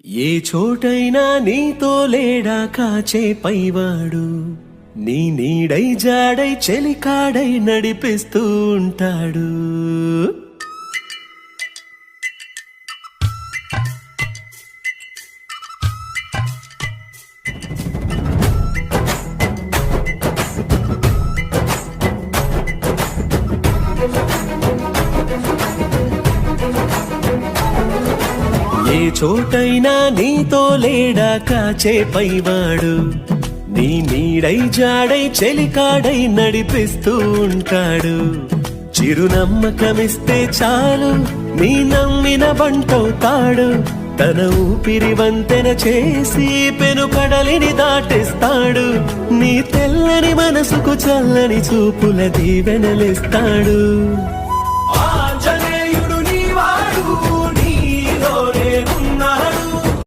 ఏ చోటైనా నీతో లేడా కాచే పైవాడు, నీ నీడై జాడై చెలికాడై నడిపిస్తూ ఉంటాడు. ఏ చోటైనా నీతో లేడా కాచే పైవాడు, నీ నీడై జాడై చెలికాడై నడిపిస్తూ ఉంటాడు. చిరునమ్మకమిస్తే చాలు నీ నమ్మిన బంటవుతాడు. తన ఊపిరి వంతెన చేసి పెను కడలిని దాటిస్తాడు. నీ తెల్లని మనసుకు చల్లని చూపుల దీవెనలిస్తాడు.